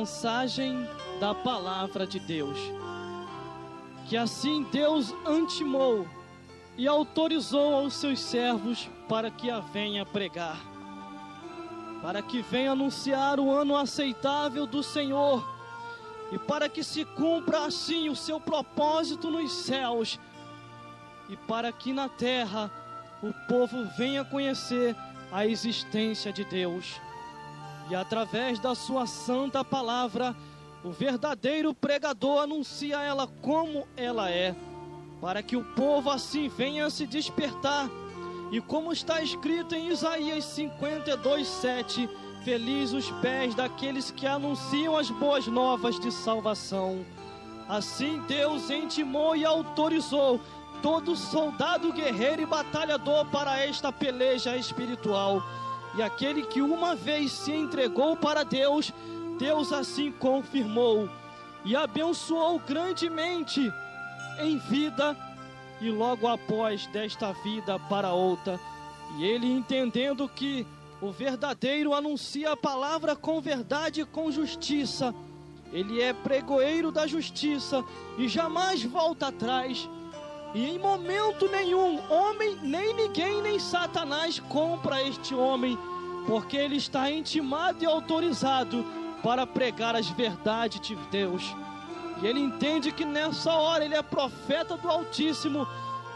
mensagem da palavra de Deus, que assim Deus intimou e autorizou aos seus servos para que a venha pregar, para que venha anunciar o ano aceitável do Senhor, e para que se cumpra assim o seu propósito nos céus, e para que na terra o povo venha conhecer a existência de Deus. E através da sua santa palavra, o verdadeiro pregador anuncia ela como ela é, para que o povo assim venha se despertar. E como está escrito em Isaías 52:7, felizes os pés daqueles que anunciam as boas novas de salvação. Assim Deus intimou e autorizou todo soldado guerreiro e batalhador para esta peleja espiritual. E aquele que uma vez se entregou para Deus, Deus assim confirmou e abençoou grandemente em vida e logo após desta vida para outra. E ele, entendendo que o verdadeiro anuncia a palavra com verdade e com justiça, ele é pregoeiro da justiça e jamais volta atrás. E em momento nenhum, homem, nem ninguém, nem Satanás compra este homem, porque ele está intimado e autorizado para pregar as verdades de Deus. E ele entende que nessa hora ele é profeta do Altíssimo.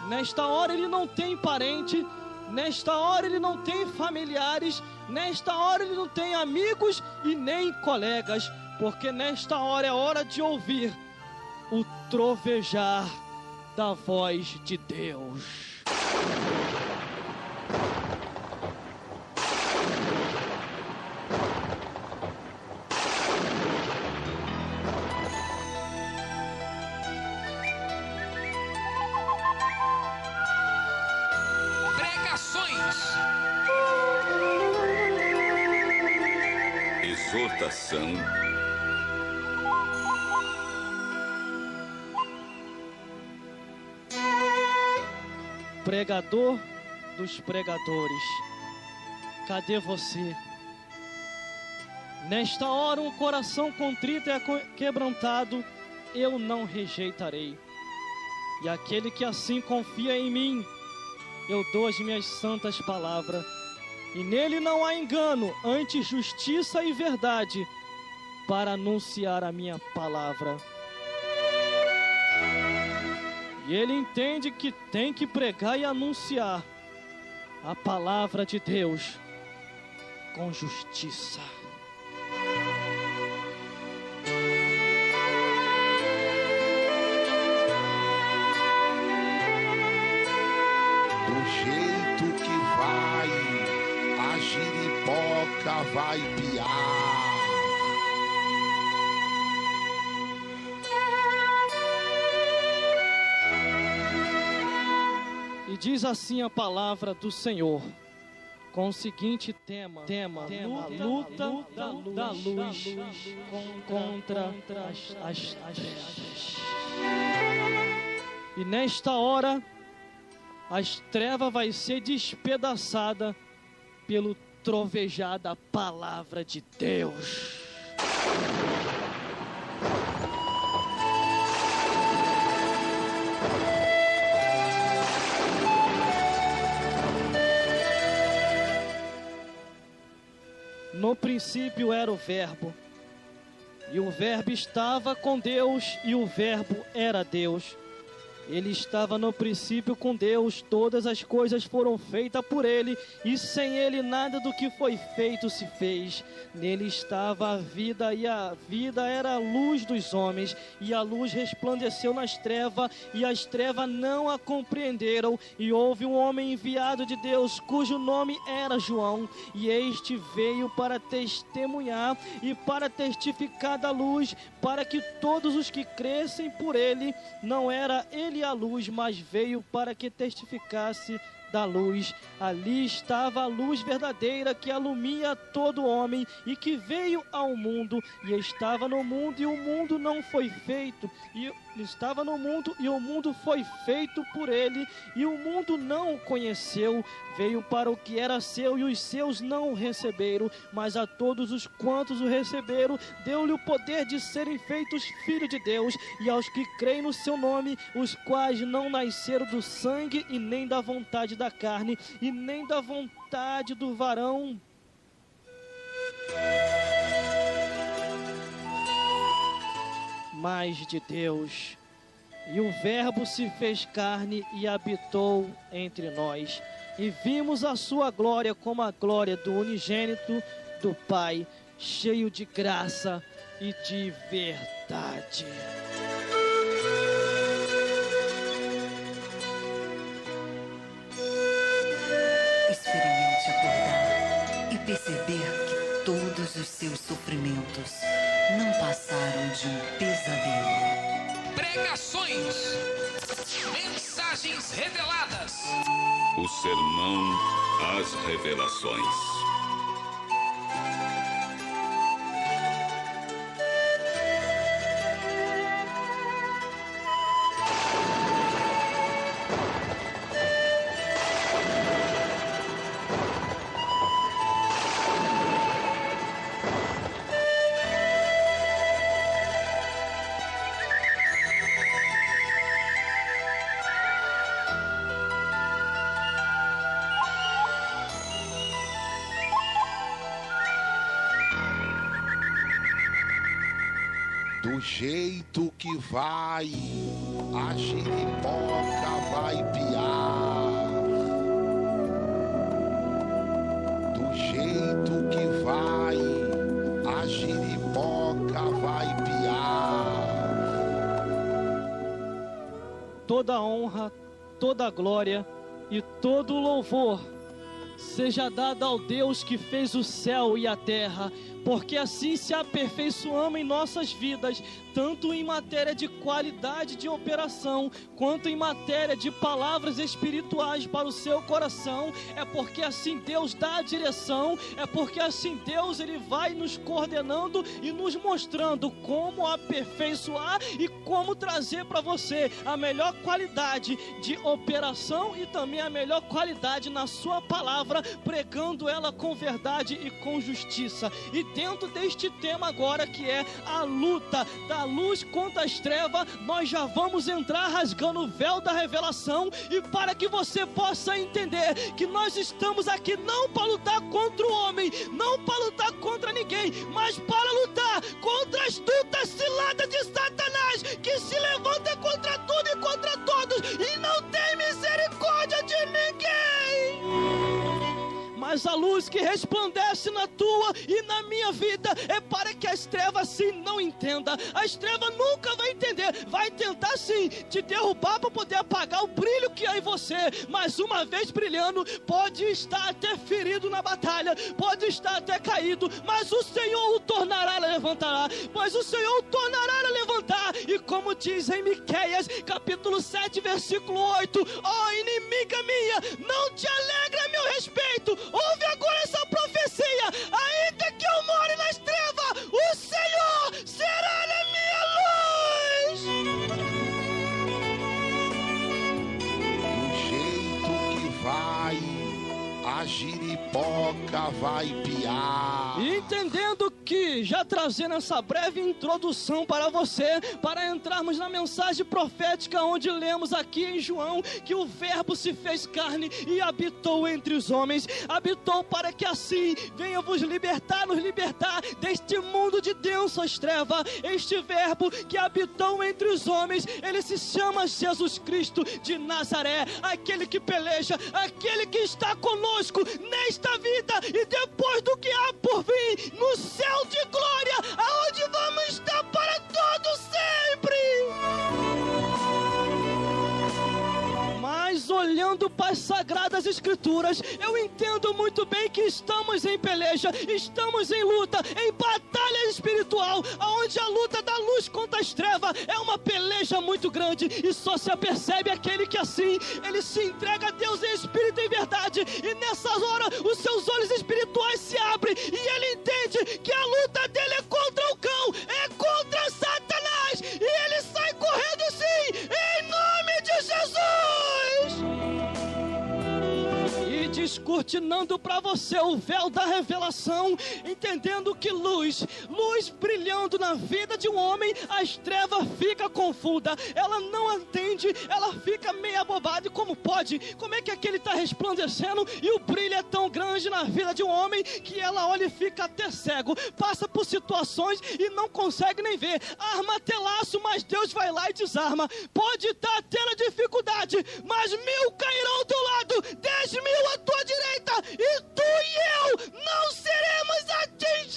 Nesta hora ele não tem parente, nesta hora ele não tem familiares, nesta hora ele não tem amigos e nem colegas, porque nesta hora é hora de ouvir o trovejar da voz de Deus. Pregações. Exortação. Pregador dos pregadores, cadê você? Nesta hora um coração contrito e quebrantado eu não rejeitarei. E aquele que assim confia em mim, eu dou as minhas santas palavras. E nele não há engano, antes justiça e verdade, para anunciar a minha palavra. E ele entende que tem que pregar e anunciar a palavra de Deus com justiça. Do jeito que vai, a giripoca vai piar. E diz assim a palavra do Senhor, com o seguinte tema, luta da luz contra as trevas. E nesta hora, as trevas vai ser despedaçada pelo trovejar da palavra de Deus. No princípio era o Verbo, e o Verbo estava com Deus, e o Verbo era Deus. Ele estava no princípio com Deus, todas as coisas foram feitas por Ele, e sem Ele nada do que foi feito se fez. Nele estava a vida, e a vida era a luz dos homens, e a luz resplandeceu nas trevas, e as trevas não a compreenderam. E houve um homem enviado de Deus, cujo nome era João, e este veio para testemunhar e para testificar da luz, para que todos os que crescem por Ele, não era Ele a luz, mas veio para que testificasse da luz. Ali estava a luz verdadeira que alumia todo homem e que veio ao mundo e estava no mundo, e o mundo não foi feito estava no mundo e o mundo foi feito por ele, e o mundo não o conheceu. Veio para o que era seu e os seus não o receberam, mas a todos os quantos o receberam, deu-lhe o poder de serem feitos filhos de Deus, e aos que creem no seu nome, os quais não nasceram do sangue e nem da vontade da carne e nem da vontade do varão, mas de Deus. E o Verbo se fez carne e habitou entre nós, e vimos a sua glória como a glória do unigênito do Pai, cheio de graça e de verdade. Experimente acordar e perceber que todos os seus sofrimentos não passaram de um pesadelo. Pregações, mensagens reveladas. O sermão às revelações. Do jeito que vai, a giripoca vai piar. Do jeito que vai, a giripoca vai piar. Toda honra, toda glória e todo louvor seja dado ao Deus que fez o céu e a terra, porque assim se aperfeiçoamos em nossas vidas, tanto em matéria de qualidade de operação, quanto em matéria de palavras espirituais para o seu coração. É porque assim Deus dá a direção, é porque assim Deus ele vai nos coordenando e nos mostrando como aperfeiçoar e como trazer para você a melhor qualidade de operação e também a melhor qualidade na sua palavra, pregando ela com verdade e com justiça. E dentro deste tema agora, que é a luta da luz contra as trevas, nós já vamos entrar rasgando o véu da revelação, e para que você possa entender que nós estamos aqui não para lutar contra o homem, não para lutar contra ninguém, mas para lutar contra as astutas ciladas de Satanás, que se levanta contra tudo e contra todos, e não tem misericórdia de ninguém. Mas a luz que resplandece na tua e na minha vida é para que as trevas sim não entendam. As trevas nunca vai entender. Vai tentar sim te derrubar para poder apagar o brilho que há em você. Mas uma vez brilhando, pode estar até ferido na batalha, pode estar até caído, mas o Senhor o tornará a levantar. Mas o Senhor o tornará a levantar. E como diz em Miqueias, capítulo 7, versículo 8: ó inimiga minha, não te alegra a meu respeito. Ouve agora essa profecia: ainda que eu more nas trevas, o Senhor será a minha luz. Do jeito que vai, a giripoca vai piar. Entendendo que, já trazendo essa breve introdução para você, para entrarmos na mensagem profética, onde lemos aqui em João que o Verbo se fez carne e habitou entre os homens. Habitou para que assim venha vos libertar, nos libertar deste mundo de densas trevas. Este Verbo que habitou entre os homens, ele se chama Jesus Cristo de Nazaré, aquele que peleja, aquele que está conosco nesta vida e depois do que há por vir no céu de glória, aonde vamos estar para todo sempre. Mas olhando para as Sagradas Escrituras, eu entendo muito bem que estamos em peleja, estamos em luta, em batalha espiritual, aonde a luta da luz contra as trevas é uma peleja muito grande, e só se apercebe aquele que assim, ele se entrega a Deus em espírito e em verdade, e nessa hora os seus olhos espirituais se abrem, e ele entende que a luta dele é contra o cão, é contra Satanás, e ele sai correndo e descortinando para você o véu da revelação, entendendo que luz brilhando na vida de um homem, as trevas ficam confusas, ela não entende, ela fica meio abobada. E como pode? Como é que aquele está resplandecendo e o brilho é tão grande na vida de um homem que ela olha e fica até cego, passa por situações e não consegue nem ver, arma até laço, mas Deus vai lá e desarma. Pode estar tendo dificuldade, mas 1000 cairão ao teu lado, 10.000 à tua direita, e tu e eu não seremos atingidos.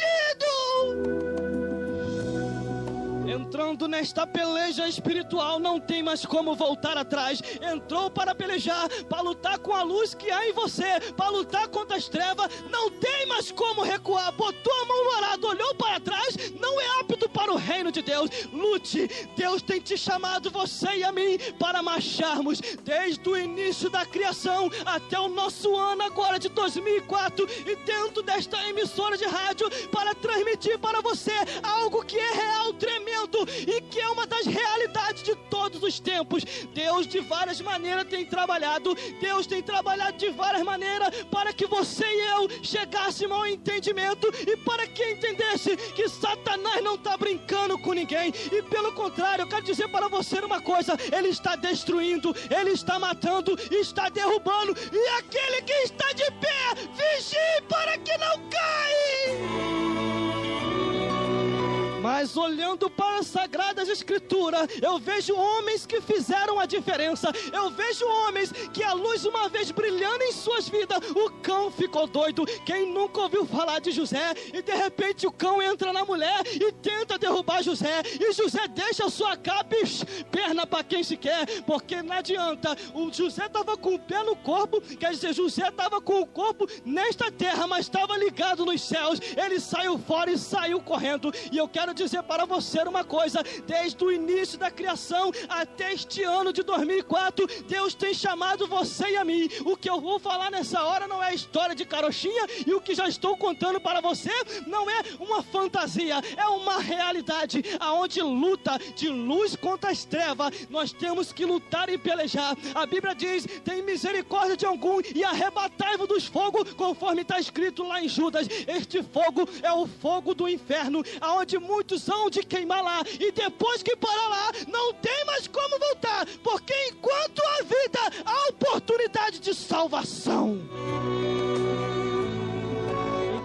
Entrando nesta peleja espiritual, não tem mais como voltar atrás. Entrou para pelejar, para lutar com a luz que há em você, para lutar contra as trevas, não tem mais como recuar. Botou a mão no arado, olhou para trás, não é apto para o reino de Deus. Lute, Deus tem te chamado, você e a mim, para marcharmos desde o início da criação até o nosso ano agora de 2004, e dentro desta emissora de rádio, para transmitir para você algo que é real, tremendo, e que é uma das realidades de todos os tempos. Deus de várias maneiras tem trabalhado, Deus tem trabalhado de várias maneiras para que você e eu chegássemos ao entendimento, e para que entendesse que Satanás não está brincando com ninguém, e pelo contrário, eu quero dizer para você uma coisa: ele está destruindo, ele está matando, está derrubando, e aquele que está de pé, vigie para que não caia. Mas olhando para as Sagradas Escrituras, eu vejo homens que fizeram a diferença. Eu vejo homens que a luz uma vez brilhando em suas vidas, o cão ficou doido. Quem nunca ouviu falar de José? E de repente o cão entra na mulher e tenta derrubar José, e José deixa a sua capa e perna para quem se quer, porque não adianta. O José estava com o pé no corpo, quer dizer, José estava com o corpo nesta terra, mas estava ligado nos céus. Ele saiu fora e saiu correndo. E eu quero dizer para você uma coisa: desde o início da criação até este ano de 2004, Deus tem chamado você e a mim. O que eu vou falar nessa hora não é história de carochinha, e o que já estou contando para você não é uma fantasia, é uma realidade, aonde luta de luz contra as trevas. Nós temos que lutar e pelejar. A Bíblia diz: tem misericórdia de algum e arrebatai-vos dos fogos, conforme está escrito lá em Judas. Este fogo é o fogo do inferno, aonde muitos hão de queimar lá, e depois que parar lá, não tem mais como voltar, porque enquanto há vida, há oportunidade de salvação.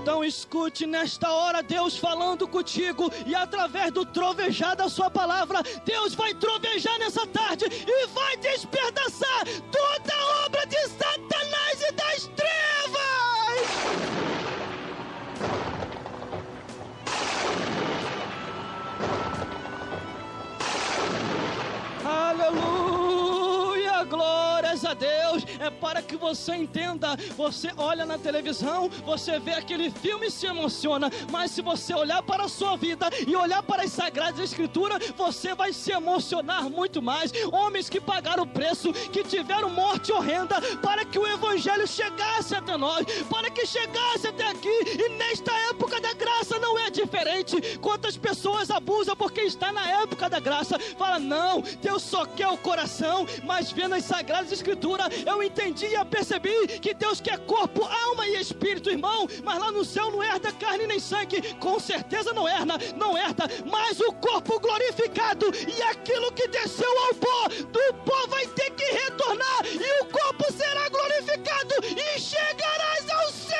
Então escute nesta hora Deus falando contigo, e através do trovejar da sua palavra, Deus vai trovejar nessa tarde e vai despedaçar toda a obra de Satanás e das trevas. Aleluia, glórias a Deus. É para que você entenda. Você olha na televisão, você vê aquele filme e se emociona, mas se você olhar para a sua vida e olhar para as Sagradas Escrituras, você vai se emocionar muito mais. Homens que pagaram o preço, que tiveram morte horrenda para que o Evangelho chegasse até nós, para que chegasse até aqui. E nesta época da graça não é diferente. Quantas pessoas abusam porque está na época da graça, fala: não, Deus só quer o coração. Mas vendo as Sagradas Escrituras, eu entendi e percebi que Deus quer corpo, alma e espírito, irmão. Mas lá no céu não herda carne nem sangue, com certeza não herda, mas o corpo glorificado, e aquilo que desceu ao pó, do pó vai ter que retornar, e o corpo será glorificado, e chegarás ao céu.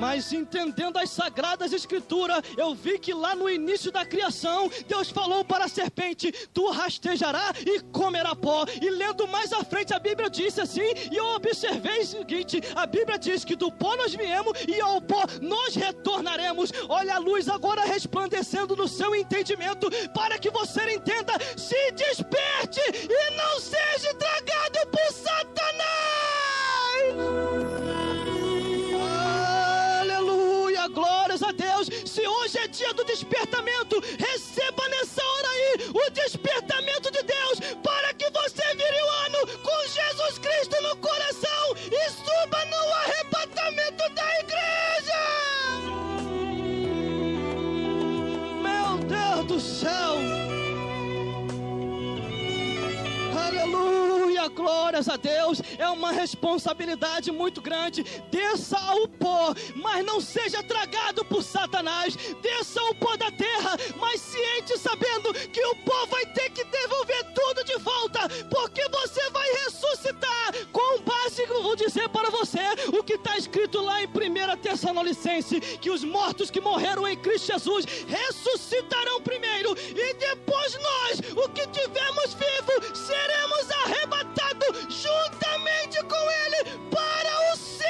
Mas entendendo as Sagradas Escrituras, eu vi que lá no início da criação, Deus falou para a serpente: tu rastejará e comerá pó. E lendo mais à frente, a Bíblia disse assim, e eu observei o seguinte: a Bíblia diz que do pó nós viemos e ao pó nós retornaremos. Olha a luz agora resplandecendo no seu entendimento, para que você entenda. Se desperte e não seja tragado por Satanás. Glórias a Deus. Se hoje é dia do despertamento, receba nessa hora aí o despertamento de Deus, para que você vire o ano com Jesus Cristo no coração e suba no arrebatamento da igreja. Meu Deus do céu. Aleluia, glória glórias a Deus, é uma responsabilidade muito grande. Desça ao pó, mas não seja tragado por Satanás. Desça ao pó da terra, mas ciente, sabendo que o pó vai ter que devolver tudo de volta, porque você vai ressuscitar com base, eu vou dizer para você, o que está escrito lá em 1 Tessalonicenses, que os mortos que morreram em Cristo Jesus ressuscitarão primeiro, e depois nós, o que tivermos vivo, seremos arrebatados juntamente com Ele para o céu.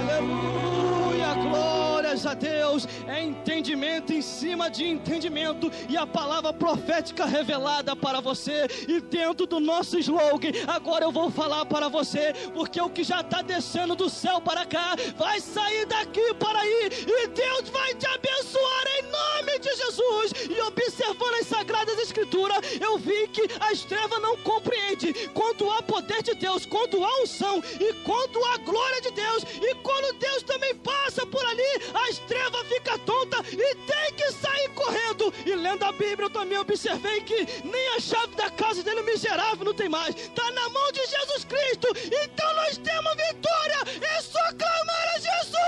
Aleluia, glórias a Deus. É entendimento em cima de entendimento, e a palavra profética revelada para você. E dentro do nosso slogan, agora eu vou falar para você, porque o que já está descendo do céu para cá vai sair daqui para aí, e Deus vai te abençoar em nome de Jesus. E observando as Sagradas Escrituras, eu vi que as trevas não compreendem quando há poder de Deus, quando há unção e quando há glória de Deus. E quando Deus também passa por ali, as trevas ficam tontas e tem que sair correndo. E lendo a Bíblia, eu também observei que nem a chave da casa dele miserável não tem mais, está na mão de Jesus Cristo. Então nós temos vitória, é só clamar a Jesus.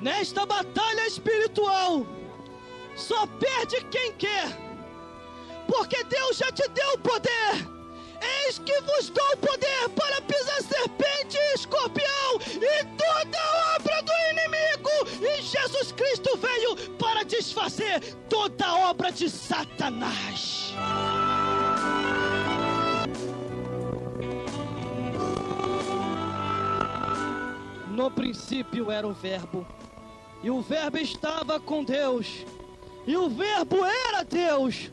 Nesta batalha espiritual, só perde quem quer, porque Deus já te deu o poder. Eis que vos dou o poder para pisar serpente e escorpião e toda obra do inimigo. E Jesus Cristo veio para desfazer toda obra de Satanás. No princípio era o Verbo, e o Verbo estava com Deus, e o Verbo era Deus.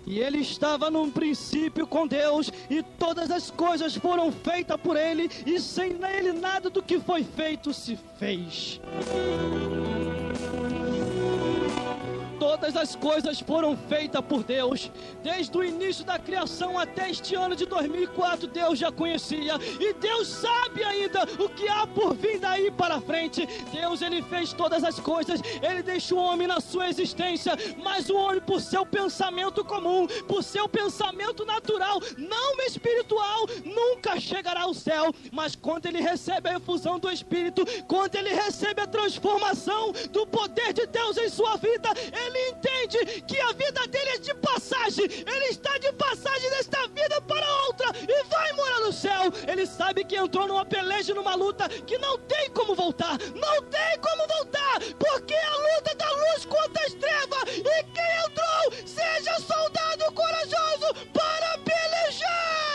E ele estava num princípio com Deus, e todas as coisas foram feitas por ele, e sem ele nada do que foi feito se fez. Todas as coisas foram feitas por Deus. Desde o início da criação até este ano de 2004, Deus já conhecia. E Deus sabe ainda o que há por vir daí para frente. Deus, Ele fez todas as coisas. Ele deixou o homem na sua existência. Mas o homem, por seu pensamento comum, por seu pensamento natural, não espiritual, nunca chegará ao céu. Mas quando ele recebe a efusão do Espírito, quando ele recebe a transformação do poder de Deus em sua vida, ele entende que a vida dele é de passagem. Ele está de passagem desta vida para outra e vai morar no céu. Ele sabe que entrou numa peleja, numa luta que não tem como voltar. Não tem como voltar, porque é a luta da luz contra as trevas. E quem entrou, seja soldado corajoso para pelejar.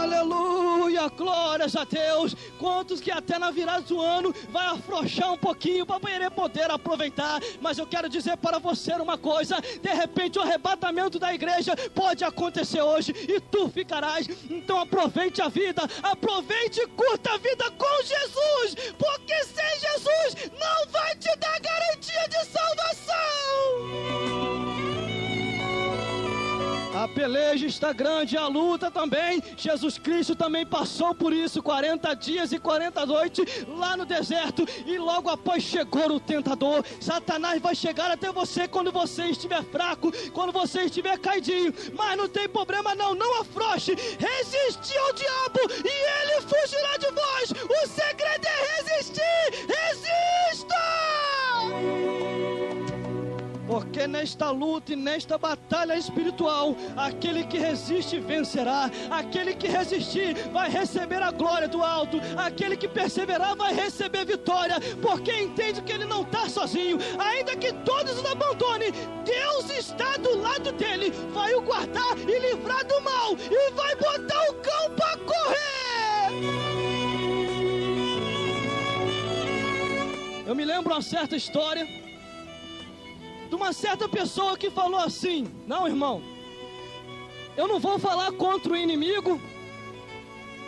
Aleluia, glórias a Deus. Quantos que até na virada do ano vai afrouxar um pouquinho para poder aproveitar. Mas eu quero dizer para você uma coisa: de repente o arrebatamento da igreja pode acontecer hoje e tu ficarás. Então aproveite a vida, aproveite e curta a vida com Jesus, porque sem Jesus não vai te dar garantia de salvação. A peleja está grande, a luta também. Jesus Cristo também passou por isso, 40 dias e 40 noites lá no deserto, e logo após chegou o tentador. Satanás vai chegar até você quando você estiver fraco, quando você estiver caidinho, mas não tem problema não, não afrouxe, resistir ao diabo e ele fugirá de vós. O segredo é resistir, resista! Porque nesta luta e nesta batalha espiritual, aquele que resiste vencerá. Aquele que resistir vai receber a glória do alto. Aquele que perseverar vai receber vitória, porque entende que ele não está sozinho. Ainda que todos o abandonem, Deus está do lado dele, vai o guardar e livrar do mal, e vai botar o cão para correr. Eu me lembro uma certa história de uma certa pessoa que falou assim: não, irmão, eu não vou falar contra o inimigo,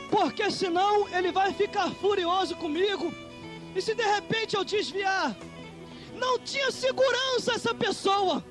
porque senão ele vai ficar furioso comigo, e se de repente eu desviar? Não tinha segurança essa pessoa.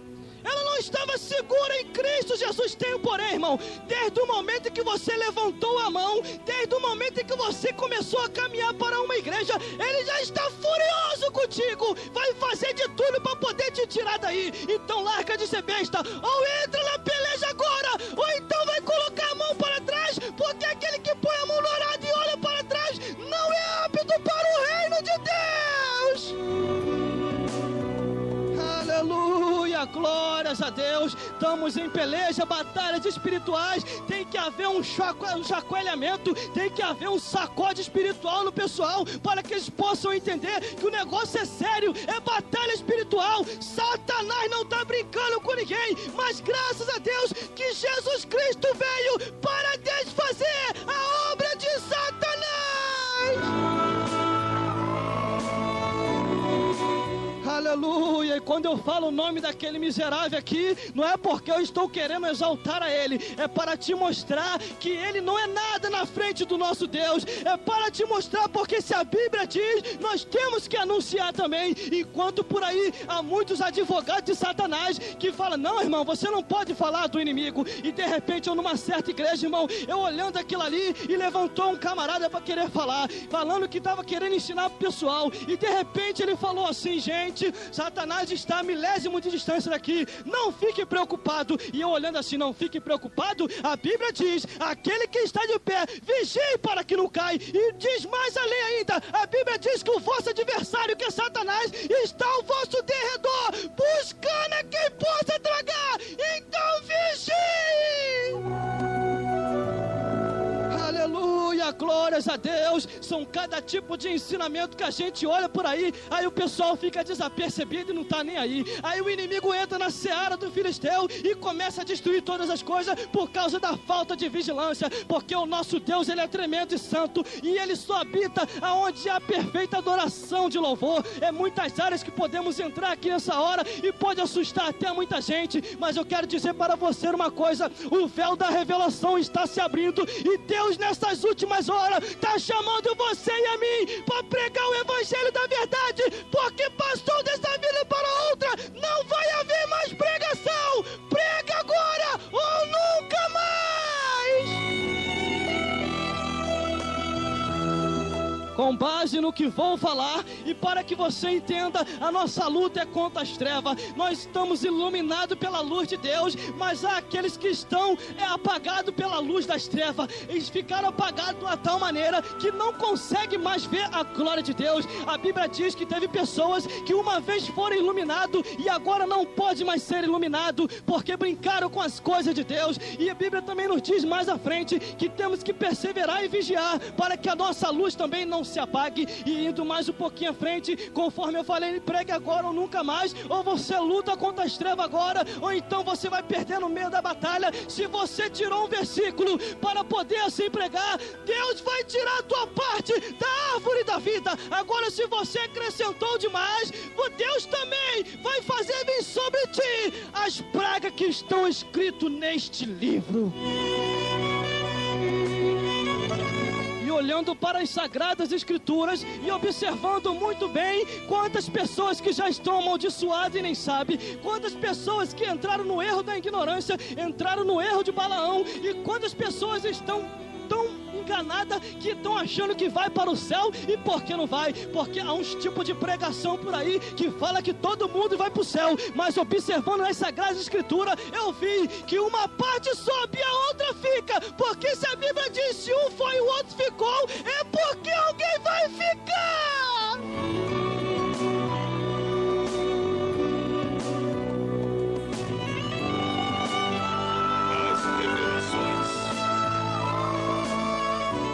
ela não estava segura em Cristo Jesus. Tem um porém, irmão, desde o momento em que você levantou a mão, desde o momento em que você começou a caminhar para uma igreja, Ele já está furioso contigo, vai fazer de tudo para poder te tirar daí. Então larga de ser besta, ou entra na peleja agora, ou então vai colocar a mão para trás, porque aquele que põe a mão no arado e olha para trás não é apto para o reino de Deus. Aleluia, glórias a Deus. Estamos em peleja, batalhas espirituais. Tem que haver um chacoalhamento, tem que haver um sacode espiritual no pessoal, para que eles possam entender que o negócio é sério, é batalha espiritual. Satanás não está brincando com ninguém, mas graças a Deus que Jesus Cristo veio para desfazer a obra de Satanás. Aleluia, e quando eu falo o nome daquele miserável aqui, não é porque eu estou querendo exaltar a ele, é para te mostrar que ele não é nada na frente do nosso Deus, é para te mostrar, porque se a Bíblia diz, nós temos que anunciar também. Enquanto por aí há muitos advogados de Satanás que falam, não irmão, você não pode falar do inimigo, e de repente eu numa certa igreja, irmão, eu olhando aquilo ali, e levantou um camarada para querer falar, falando que estava querendo ensinar pro pessoal, e de repente ele falou assim, gente, Satanás está a milésimo de distância daqui, não fique preocupado. E eu olhando assim, não fique preocupado, a Bíblia diz, aquele que está de pé, vigie para que não caia. E diz mais além ainda, a Bíblia diz que o vosso adversário, que é Satanás, está ao vosso derredor, buscando a quem possa tragar. Então vigie. Aleluia, glórias a Deus. São cada tipo de ensinamento que a gente olha por aí, aí o pessoal fica desapercebido e não está nem aí. Aí o inimigo entra na seara do filisteu e começa a destruir todas as coisas por causa da falta de vigilância, porque o nosso Deus, Ele é tremendo e santo, e Ele só habita aonde há perfeita adoração de louvor. É muitas áreas que podemos entrar aqui nessa hora e pode assustar até muita gente, mas eu quero dizer para você uma coisa, o véu da revelação está se abrindo, e Deus nessas últimas horas está chamando você e a mim para pregar o evangelho da verdade, porque passou dessa vida para outra, não vai haver mais pregação. Prega agora ou nunca mais. Com base no que vou falar, e para que você entenda, a nossa luta é contra as trevas. Nós estamos iluminados pela luz de Deus, mas há aqueles que estão apagados pela luz das trevas. Eles ficaram apagados de uma tal maneira que não conseguem mais ver a glória de Deus. A Bíblia diz que teve pessoas que uma vez foram iluminados e agora não pode mais ser iluminado, porque brincaram com as coisas de Deus. E a Bíblia também nos diz mais à frente que temos que perseverar e vigiar para que a nossa luz também não se apague. E indo mais um pouquinho à frente, conforme eu falei, pregue agora ou nunca mais. Ou você luta contra as trevas agora, ou então você vai perder no meio da batalha. Se você tirou um versículo para poder assim pregar, Deus vai tirar a tua parte da árvore da vida. Agora, se você acrescentou demais, Deus também vai fazer vir sobre ti as pragas que estão escritas neste livro. Olhando para as Sagradas Escrituras e observando muito bem quantas pessoas que já estão amaldiçoadas e nem sabem, quantas pessoas que entraram no erro da ignorância, entraram no erro de Balaão, e quantas pessoas estão tão enganadas que estão achando que vai para o céu, e por que não vai? Porque há uns tipos de pregação por aí que fala que todo mundo vai para o céu, mas observando nas Sagradas Escrituras, eu vi que uma parte sobe e a outra fica, porque se a Bíblia diz se um foi e o outro ficou, é porque alguém vai ficar. As revelações.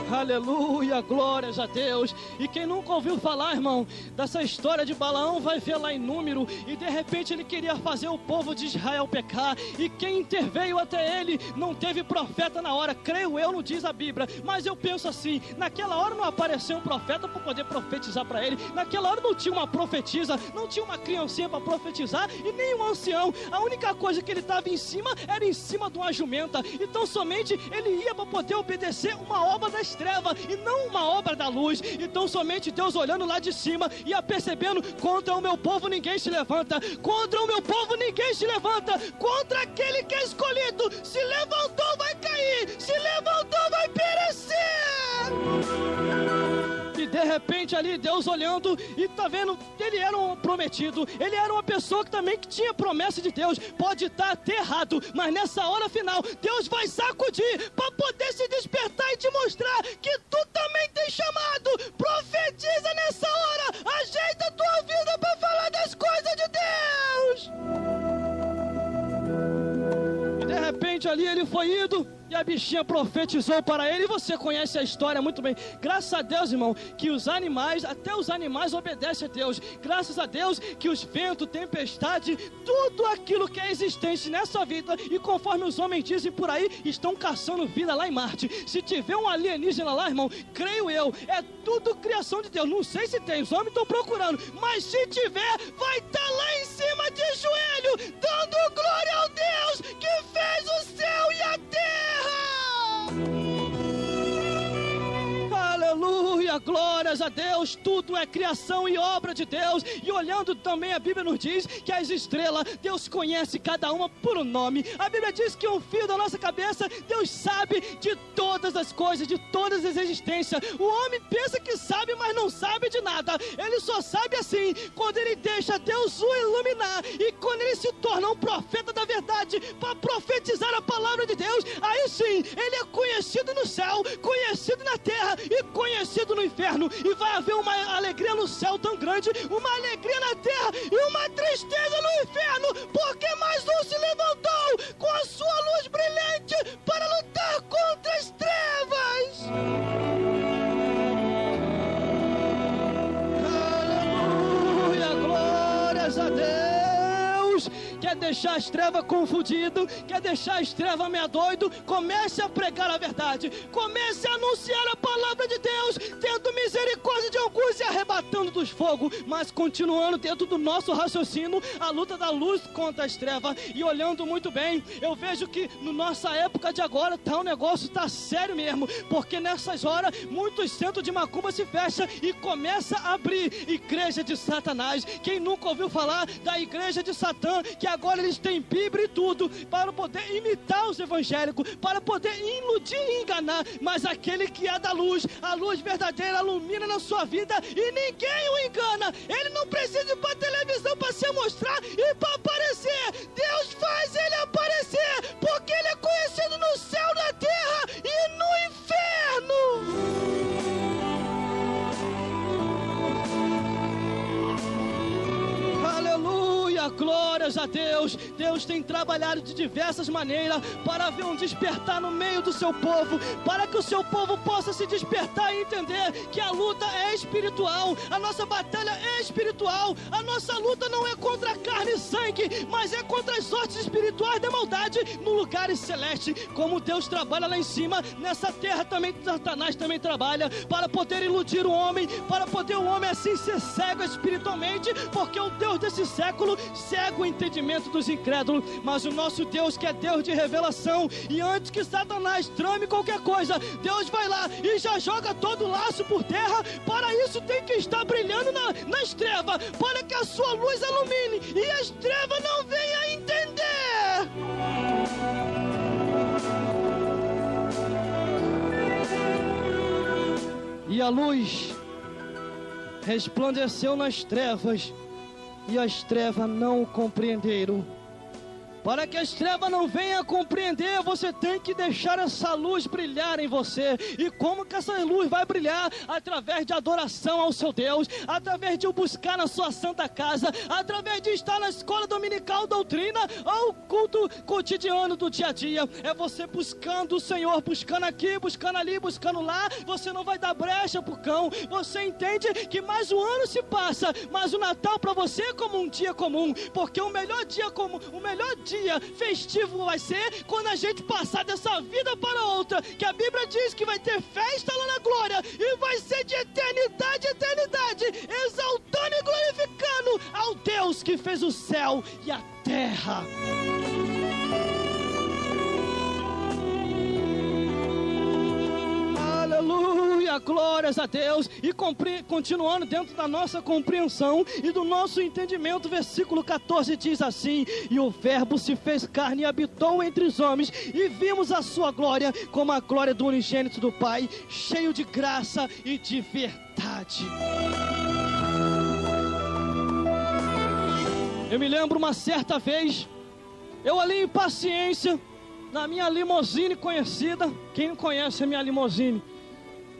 Aleluia, glórias a Deus. E quem nunca ouviu falar, irmão, dessa história de Balaão, vai ver lá em Número, e de repente ele queria fazer o povo de Israel pecar, e quem interveio até ele não teve profeta na hora, creio eu, não diz a Bíblia, mas eu penso assim, naquela hora não apareceu um profeta para poder profetizar para ele, naquela hora não tinha uma profetisa, não tinha uma criancinha para profetizar, e nem um ancião. A única coisa que ele estava em cima, era em cima de uma jumenta, então somente ele ia para poder obedecer uma obra das trevas. treva e não uma obra da luz. Então somente Deus olhando lá de cima e apercebendo: contra o meu povo ninguém se levanta, contra o meu povo ninguém se levanta, contra aquele que é escolhido, se levantou vai cair, se levantou vai perecer. E de repente ali Deus olhando e tá vendo, ele era um prometido, ele era uma pessoa que também que tinha promessa de Deus. Pode estar até errado, mas nessa hora final Deus vai sacudir para poder se despertar e te mostrar que tu também tem chamado. Profetiza nessa hora, ajeita a tua vida para falar das coisas de Deus. E de repente ali ele foi indo e a bichinha profetizou para ele. E você conhece a história muito bem. Graças a Deus, irmão, que os animais, até os animais obedecem a Deus. Graças a Deus que os ventos, tempestade, tudo aquilo que é existente nessa vida, e conforme os homens dizem por aí, estão caçando vida lá em Marte. Se tiver um alienígena lá, irmão, creio eu, é tudo criação de Deus. Não sei se tem, os homens estão procurando, mas se tiver, vai estar lá em cima de joelho, dando glória ao Deus que fez o céu e a terra. Aleluia, glórias a Deus. Tudo é criação e obra de Deus. E olhando também, a Bíblia nos diz que as estrelas, Deus conhece cada uma por um nome. A Bíblia diz que um fio da nossa cabeça, Deus sabe de todas as coisas, de todas as existências. O homem pensa que sabe, mas não sabe de nada. Ele só sabe assim quando ele deixa Deus o iluminar, e quando ele se torna um profeta da verdade para profetizar a palavra de Deus. Aí sim, ele é conhecido no céu, conhecido na terra e conhecido no inferno. E vai haver uma alegria no céu tão grande, uma alegria na terra e uma tristeza no inferno, porque mais um se levantou com a sua luz brilhante para lutar contra as trevas. Aleluia, glórias a Deus. Quer deixar as trevas confundido, quer deixar as trevas meio doido? Comece a pregar a verdade, comece a anunciar a palavra de Deus, tendo misericórdia de alguns e arrebatando dos fogos, mas continuando dentro do nosso raciocínio a luta da luz contra as trevas. E olhando muito bem, eu vejo que na nossa época de agora o negócio tá sério mesmo, porque nessas horas muitos centros de macumba se fecham e começa a abrir igreja de Satanás. Quem nunca ouviu falar da igreja de Satã, que agora eles têm Bíblia e tudo, para poder imitar os evangélicos, para poder iludir e enganar. Mas aquele que é da luz, a luz verdadeira ilumina na sua vida e ninguém o engana. Ele não precisa ir para a televisão para se mostrar e para aparecer. Deus faz ele aparecer, porque ele é conhecido no céu, na terra e no inferno. Aleluia, glórias a Deus. Deus tem trabalhado de diversas maneiras para haver um despertar no meio do seu povo, para que o seu povo possa se despertar e entender que a luta é espiritual, a nossa batalha é espiritual. A nossa luta não é contra a carne e sangue, mas é contra as sortes espirituais da maldade no lugares celeste. Como Deus trabalha lá em cima, nessa terra também Satanás também trabalha para poder iludir o homem, para poder o homem assim ser cego espiritualmente, porque o Deus desse século cega o entendimento dos incrédulos. Mas o nosso Deus, que é Deus de revelação, e antes que Satanás trame qualquer coisa, Deus vai lá e já joga todo o laço por terra. Para isso tem que estar brilhando nas trevas, para que a sua luz ilumine e as trevas não venham a entender. E a luz resplandeceu nas trevas, e as trevas não o compreenderam. Para que as trevas não venham a compreender, você tem que deixar essa luz brilhar em você. E como que essa luz vai brilhar? Através de adoração ao seu Deus, através de o buscar na sua santa casa, através de estar na escola dominical, doutrina, ou culto cotidiano do dia a dia. É você buscando o Senhor, buscando aqui, buscando ali, buscando lá. Você não vai dar brecha pro cão. Você entende que mais um ano se passa, mas o Natal para você é como um dia comum, porque o melhor dia festivo vai ser quando a gente passar dessa vida para outra, que a Bíblia diz que vai ter festa lá na glória, e vai ser de eternidade a eternidade, exaltando e glorificando ao Deus que fez o céu e a terra. Aleluia. dar glórias a Deus. E continuando dentro da nossa compreensão e do nosso entendimento, versículo 14 diz assim: e o verbo se fez carne e habitou entre os homens, e vimos a sua glória como a glória do unigênito do Pai, cheio de graça e de verdade. Eu me lembro uma certa vez, eu ali em Paciência, na minha limusine conhecida. Quem não conhece a minha limusine?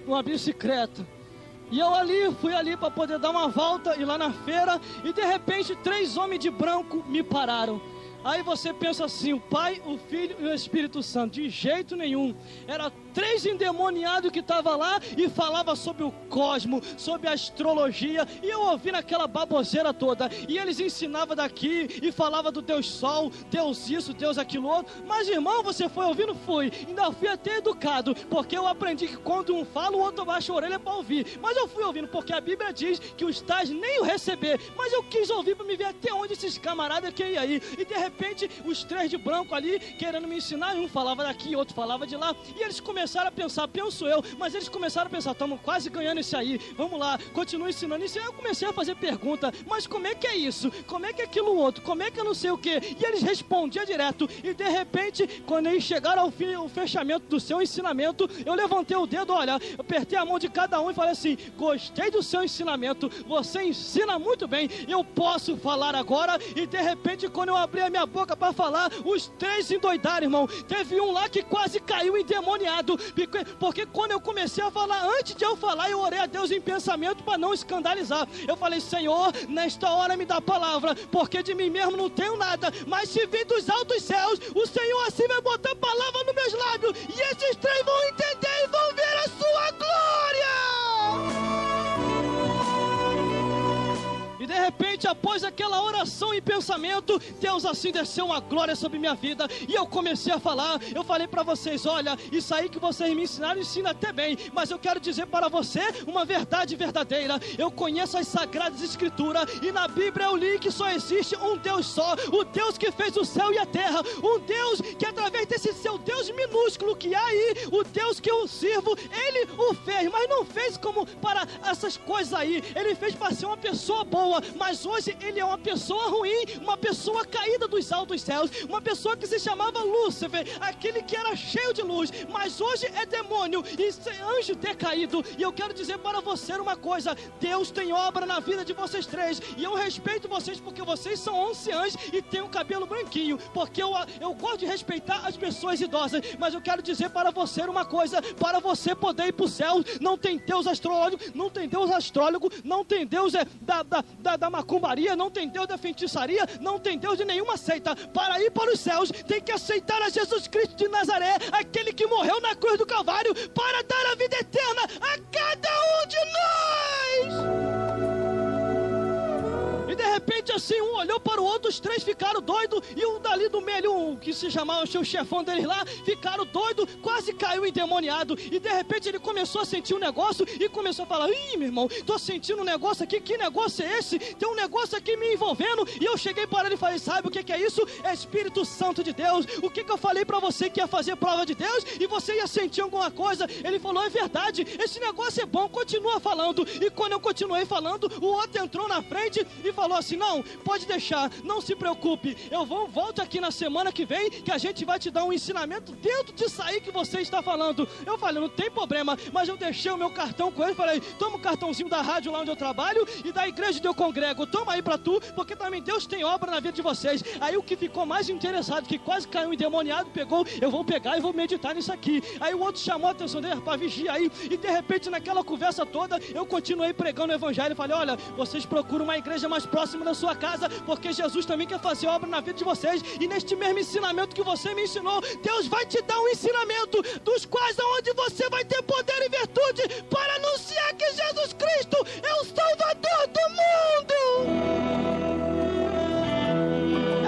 Uma bicicleta. E eu fui ali para poder dar uma volta, ir lá na feira, e de repente 3 homens de branco me pararam. Aí você pensa assim: o Pai, o Filho e o Espírito Santo. De jeito nenhum. Era 3 endemoniados que estavam lá e falavam sobre o cosmo, sobre a astrologia. E eu ouvi naquela baboseira toda. E eles ensinavam daqui e falavam do Deus Sol, Deus isso, Deus aquilo outro. Mas irmão, você foi ouvindo? Fui. Ainda fui até educado, porque eu aprendi que quando um fala, o outro baixa a orelha para ouvir. Mas eu fui ouvindo, porque a Bíblia diz que os tais nem o receber. Mas eu quis ouvir para me ver até onde esses camaradas queriam ir. E de repente, os 3 de branco ali, querendo me ensinar, um falava daqui, outro falava de lá. E eles começaram a pensar, penso eu, mas eles começaram a pensar: estamos quase ganhando isso aí, vamos lá, continua ensinando isso. E aí eu comecei a fazer pergunta: mas como é que é isso? Como é que é aquilo outro? Como é que eu não sei o que? E eles respondiam direto. E de repente, quando eles chegaram ao fim, o fechamento do seu ensinamento, eu levantei o dedo, olha, eu apertei a mão de cada um e falei assim: gostei do seu ensinamento, você ensina muito bem, eu posso falar agora? E de repente, quando eu abri a minha boca para falar, os 3 endoidaram, irmão. Teve um lá que quase caiu endemoniado, porque quando eu comecei a falar, antes de eu falar, eu orei a Deus em pensamento para não escandalizar. Eu falei: Senhor, nesta hora me dá a palavra, porque de mim mesmo não tenho nada, mas se vir dos altos céus, o Senhor assim vai botar a palavra nos meus lábios, e esses 3 vão entender e vão ver a sua glória. E de repente, após aquela oração e pensamento, Deus assim desceu uma glória sobre minha vida. E eu comecei a falar. Eu falei para vocês: olha, isso aí que vocês me ensinaram, ensina até bem, mas eu quero dizer para você uma verdade verdadeira. Eu conheço as sagradas escrituras, e na Bíblia eu li que só existe um Deus só, o Deus que fez o céu e a terra. Um Deus que, através desse seu Deus minúsculo que há aí, o Deus que eu sirvo, Ele o fez, mas não fez como para essas coisas aí. Ele fez para ser uma pessoa boa, mas hoje ele é uma pessoa ruim, uma pessoa caída dos altos céus, uma pessoa que se chamava Lúcifer, aquele que era cheio de luz, mas hoje é demônio e anjo decaído. E eu quero dizer para você uma coisa: Deus tem obra na vida de vocês 3, e eu respeito vocês porque vocês são anciãos e têm o cabelo branquinho, porque eu gosto de respeitar as pessoas idosas. Mas eu quero dizer para você uma coisa: para você poder ir para o céu, não tem Deus astrólogo, não tem Deus astrólogo, não tem Deus da macumbaria, não tem Deus da feitiçaria, não tem Deus de nenhuma seita. Para ir para os céus, tem que aceitar a Jesus Cristo de Nazaré, aquele que morreu na cruz do Calvário para dar a vida eterna a cada um de nós. E de repente assim, um olhou para o outro, os 3 ficaram doidos, e um dali do meio, um que se chamava o chefão deles lá, ficaram doidos, quase caiu endemoniado. E de repente ele começou a sentir um negócio e começou a falar: ih, meu irmão, tô sentindo um negócio aqui, que negócio é esse? Tem um negócio aqui me envolvendo. E eu cheguei para ele e falei: sabe o que é isso? É Espírito Santo de Deus. O que eu falei para você que ia fazer prova de Deus e você ia sentir alguma coisa? Ele falou: é verdade, esse negócio é bom, continua falando. E quando eu continuei falando, o outro entrou na frente e falou assim: não, pode deixar, não se preocupe, eu volto aqui na semana que vem, que a gente vai te dar um ensinamento dentro disso aí que você está falando. Eu falei: não tem problema, mas eu deixei o meu cartão com ele, falei: toma o cartãozinho da rádio lá onde eu trabalho e da igreja onde eu congrego, toma aí pra tu, porque também Deus tem obra na vida de vocês. Aí o que ficou mais interessado, que quase caiu endemoniado, pegou: eu vou pegar e vou meditar nisso aqui. Aí o outro chamou a atenção dele: para vigiar aí. E de repente, naquela conversa toda, eu continuei pregando o evangelho e falei: olha, vocês procuram uma igreja mais próxima da sua casa, porque Jesus também quer fazer obra na vida de vocês. E neste mesmo ensinamento que você me ensinou, Deus vai te dar um ensinamento dos quais aonde você vai ter poder e virtude para anunciar que Jesus Cristo é o Salvador do mundo.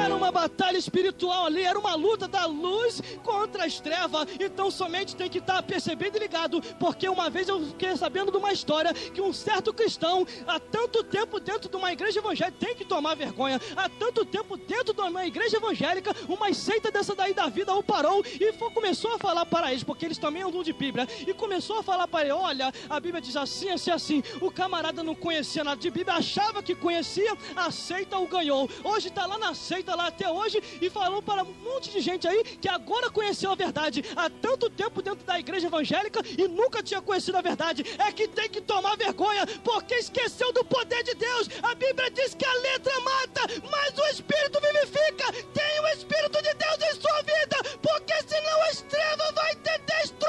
Era uma batalha espiritual ali, era uma uma luta da luz contra as trevas. Então somente tem que estar percebendo e ligado, porque uma vez eu fiquei sabendo de uma história que um certo cristão, há tanto tempo dentro de uma igreja evangélica, tem que tomar vergonha, há tanto tempo dentro de uma igreja evangélica, uma seita dessa daí da vida o parou e começou a falar para eles, porque eles também andam de Bíblia, e começou a falar para ele: olha, a Bíblia diz assim, assim, assim. O camarada não conhecia nada de Bíblia, achava que conhecia, a seita o ganhou. Hoje está lá na seita, lá até hoje, e falou para um monte de gente aí que agora conheceu a verdade. Há tanto tempo dentro da igreja evangélica e nunca tinha conhecido a verdade. É que tem que tomar vergonha, porque esqueceu do poder de Deus. A Bíblia diz que a letra mata, mas o Espírito vivifica. Tem o Espírito de Deus em sua vida, porque senão as trevas vai te destruir.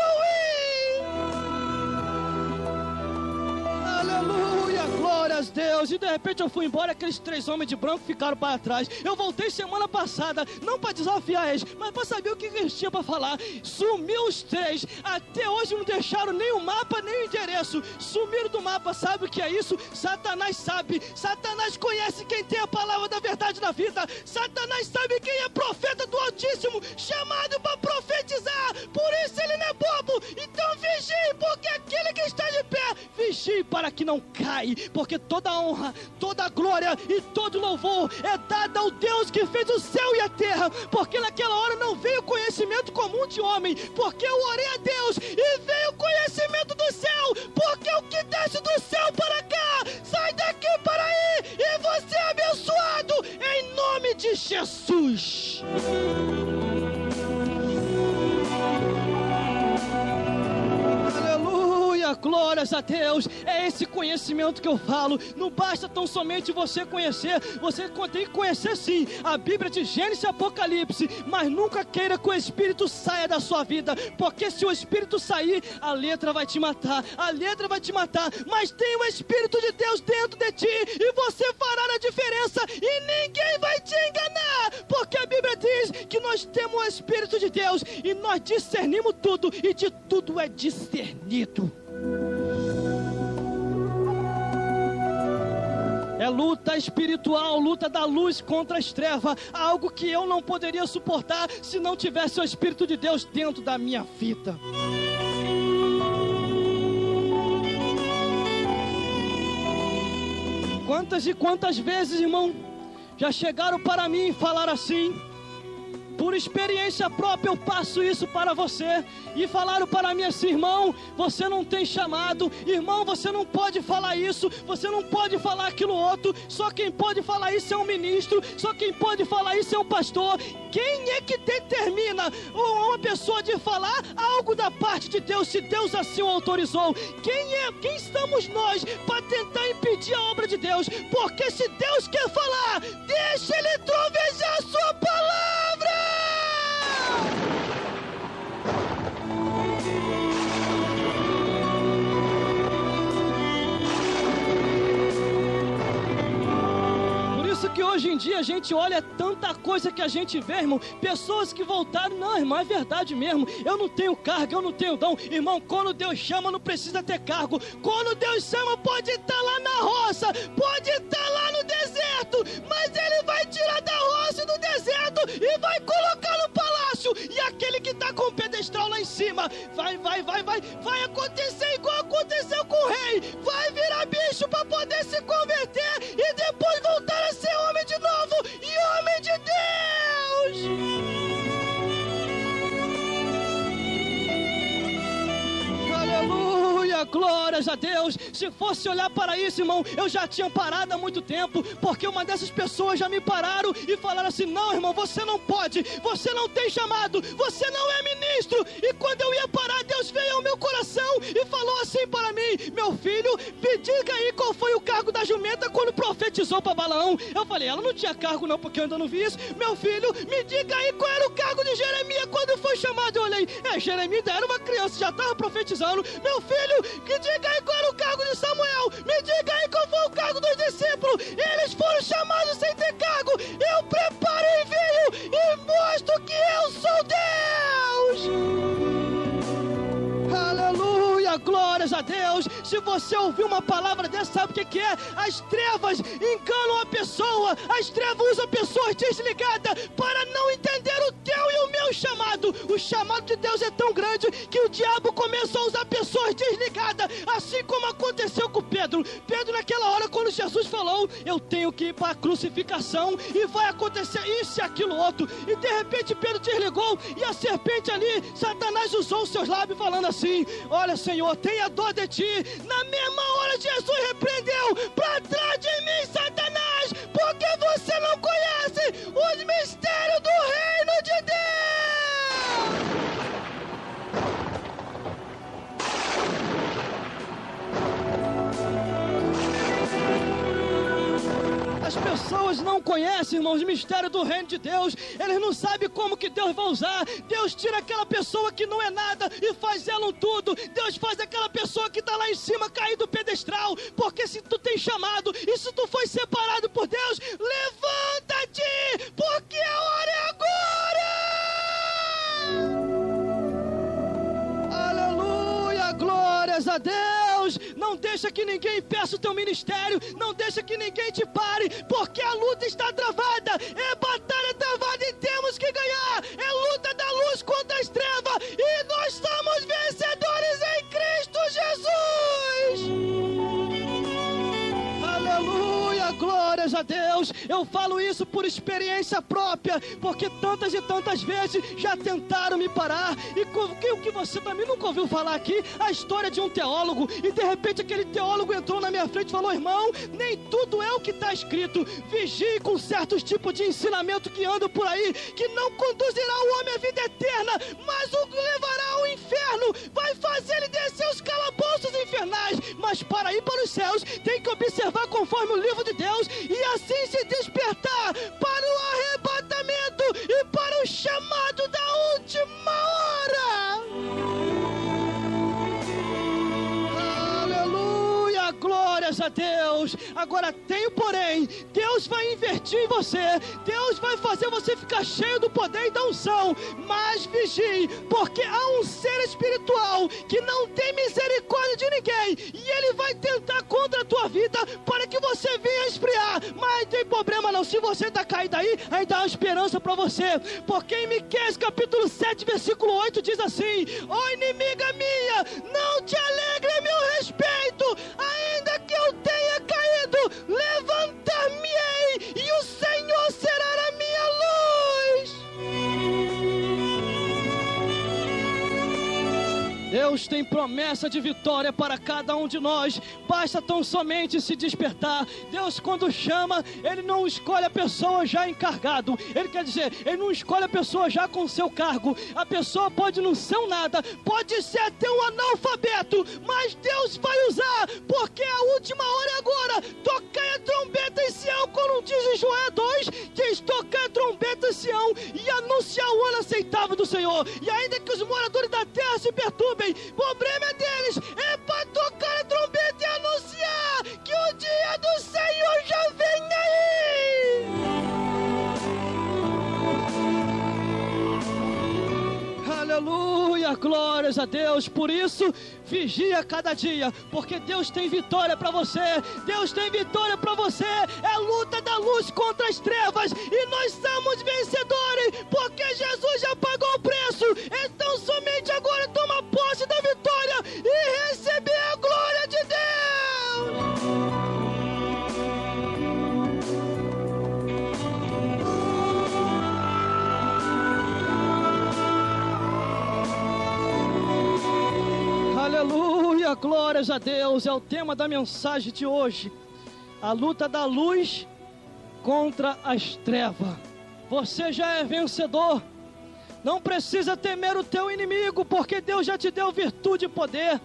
Aleluia, glória a Deus. E de repente eu fui embora, aqueles 3 homens de branco ficaram para trás. Eu voltei semana passada, não para desafiar eles, mas para saber o que eles tinham para falar. Sumiu os 3, até hoje não deixaram nem o mapa, nem o endereço. Sumiram do mapa. Sabe o que é isso? Satanás sabe. Satanás conhece quem tem a palavra da verdade na vida. Satanás sabe quem é profeta do Altíssimo, chamado para profetizar. Por isso ele não é bobo. Então vigie, porque aquele que está de pé, vigie para que não cai, porque toda honra, toda glória e todo louvor é dada ao Deus que fez o céu e a terra, porque naquela hora não veio conhecimento comum de homem, porque eu orei a Deus e veio conhecimento do céu, porque o que desce do céu para cá, sai daqui para aí, e você é abençoado em nome de Jesus. Glórias a Deus, é esse conhecimento que eu falo. Não basta tão somente você conhecer, você tem que conhecer sim a Bíblia de Gênesis e Apocalipse, mas nunca queira que o Espírito saia da sua vida, porque se o Espírito sair, a letra vai te matar, a letra vai te matar, mas tem o Espírito de Deus dentro de ti, e você fará a diferença, e ninguém vai te enganar, porque a Bíblia diz que nós temos o Espírito de Deus, e nós discernimos tudo, e de tudo é discernido. É luta espiritual, luta da luz contra as trevas, algo que eu não poderia suportar se não tivesse o Espírito de Deus dentro da minha vida. Quantas e quantas vezes, irmão, já chegaram para mim e falaram assim: por experiência própria eu passo isso para você, e falaram para mim assim: irmão, você não tem chamado, irmão, você não pode falar isso, você não pode falar aquilo outro, só quem pode falar isso é um ministro, só quem pode falar isso é um pastor. Quem é que determina uma pessoa de falar algo da parte de Deus, se Deus assim o autorizou? Quem estamos nós para tentar impedir a obra de Deus? Porque se Deus quer falar, deixa ele trovejar a sua palavra. Que hoje em dia a gente olha tanta coisa que a gente vê, irmão, pessoas que voltaram: não, irmão, é verdade mesmo, eu não tenho cargo, eu não tenho dom. Irmão, quando Deus chama não precisa ter cargo, quando Deus chama pode estar lá na roça, pode estar lá no deserto, mas Ele vai tirar da roça e do deserto e vai colocar no palácio, e aquele que está com o pedestal lá em cima, vai acontecer igual aconteceu com o rei, vai virar bicho para poder se converter e depois voltar a ser homem de novo e homem de Deus. Aleluia, glórias a Deus. Se fosse olhar para isso, irmão, eu já tinha parado há muito tempo, porque uma dessas pessoas já me pararam e falaram assim: não, irmão, você não pode, você não tem chamado, você não é ministro. E quando eu ia parar, Deus veio ao meu coração e falou assim para mim: meu filho, me diga aí qual foi o cargo da jumenta quando profetizou para Balaão. Eu falei: ela não tinha cargo não, porque eu ainda não vi isso. Meu filho, me diga aí qual era o cargo de Jeremias quando foi chamado. Eu olhei: Jeremias ainda era uma criança, já estava profetizando. Meu filho, me diga aí qual era o cargo de Samuel, me diga aí qual foi o cargo dos discípulos. Eles foram chamados sem ter cargo. Eu preparo e envio e mostro que eu sou Deus. Aleluia, glórias a Deus. Se Se você ouvir uma palavra dessa, sabe o que é? As trevas enganam a pessoa. As trevas usam pessoas desligadas para não entender o teu e o meu chamado. O chamado de Deus é tão grande que o diabo começou a usar pessoas desligadas, assim como aconteceu com Pedro. Pedro, naquela hora, quando Jesus falou, eu tenho que ir para a crucificação e vai acontecer isso e aquilo outro, e de repente Pedro desligou, e a serpente ali, Satanás usou os seus lábios falando assim: olha, Senhor, tenha dó de ti. Na mesma hora Jesus repreendeu: para trás de mim, Satanás, porque você não conhece os mistérios do reino de Deus. As pessoas não conhecem, irmãos, o mistério do reino de Deus. Eles não sabem como que Deus vai usar. Deus tira aquela pessoa que não é nada e faz ela um tudo. Deus faz aquela pessoa que está lá em cima cair do pedestral. Porque se tu tem chamado e se tu foi separado por Deus, levanta-te, porque a hora é agora. Aleluia, glórias a Deus. Não deixa que ninguém impeça o teu ministério. Não deixa que ninguém te pare, porque a luta está travada. É batalha travada e temos que ganhar. É luta da luz contra as trevas, e nós somos vencedores em Cristo Jesus. Aleluia, glórias a Deus. Eu falo isso por experiência própria, porque tantas e tantas vezes já tentaram me parar. E o que você também nunca ouviu falar aqui? A história de um teólogo, e de repente aquele teólogo entrou na minha frente e falou: irmão, nem tudo é o que está escrito. Vigie com certos tipos de ensinamento que andam por aí, que não conduzirá o homem à vida eterna, mas o levará ao inferno. Vai fazer ele descer os calabouços infernais. Mas para ir para os céus, tem que observar conforme o livro de Deus, e assim se despertar para o arrebatamento e para o chamado da última hora. Aleluia, glórias a Deus. Agora tem o porém: Deus vai invertir em você. Deus vai fazer você ficar cheio do poder e da unção. Mas vigie, porque há um ser espiritual que não tem misericórdia de ninguém, e ele vai tentar contra a tua vida para que você venha esfriar. Mas não tem problema não. Se você está caído aí, ainda há esperança para você. Porque em Miqueias capítulo 7, versículo 8 diz assim: ó inimiga minha, não te alegre a meu respeito, ainda que eu tenha caído, levantar-me-ei, e o Senhor será a minha luz. Deus tem promessa de vitória para cada um de nós. Basta tão somente se despertar. Deus, quando chama, Ele não escolhe a pessoa já encarregado. Ele quer dizer, Ele não escolhe a pessoa já com seu cargo. A pessoa pode não ser um nada, pode ser até um analfabeto, mas Deus vai usar, porque a última hora é agora. Tocai a trombeta em Sião, como diz em Joel 2, diz: tocar a trombeta em Sião e anunciar o ano aceitável do Senhor. E ainda que os moradores da terra se perturbem, o problema deles é para tocar a trombeta e anunciar que o dia do Senhor já vem aí. Aleluia, glórias a Deus. Por isso, vigia cada dia, porque Deus tem vitória para você. Deus tem vitória para você. É a luta da luz contra as trevas, e nós somos vencedores, porque Jesus já pagou o preço. Então somente agora toma posse da vitória e receber a glória de Deus. Aleluia, glórias a Deus. É o tema da mensagem de hoje: a luta da luz contra as trevas. Você já é vencedor. Não precisa temer o teu inimigo, porque Deus já te deu virtude e poder.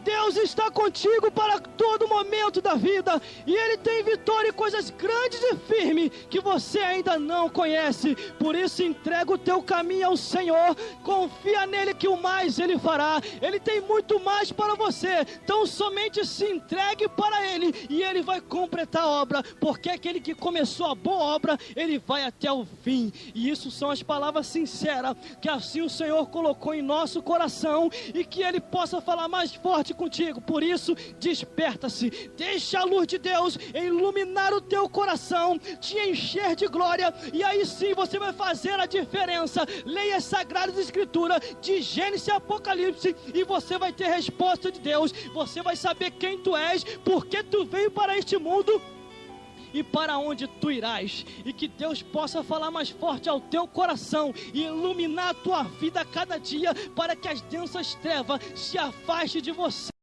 Deus está contigo para todo momento da vida, e Ele tem vitória e coisas grandes e firmes que você ainda não conhece. Por isso entrega o teu caminho ao Senhor, confia nele que o mais Ele fará. Ele tem muito mais para você, então somente se entregue para Ele e Ele vai completar a obra, porque aquele que começou a boa obra, Ele vai até o fim. E isso são as palavras sinceras que assim o Senhor colocou em nosso coração, e que Ele possa falar mais forte forte contigo. Por isso, desperta-se, deixa a luz de Deus iluminar o teu coração, te encher de glória, e aí sim você vai fazer a diferença. Leia as Sagradas Escrituras, de Gênesis a Apocalipse, e você vai ter resposta de Deus. Você vai saber quem tu és, por que tu veio para este mundo e para onde tu irás. E que Deus possa falar mais forte ao teu coração e iluminar a tua vida a cada dia, para que as densas trevas se afastem de você.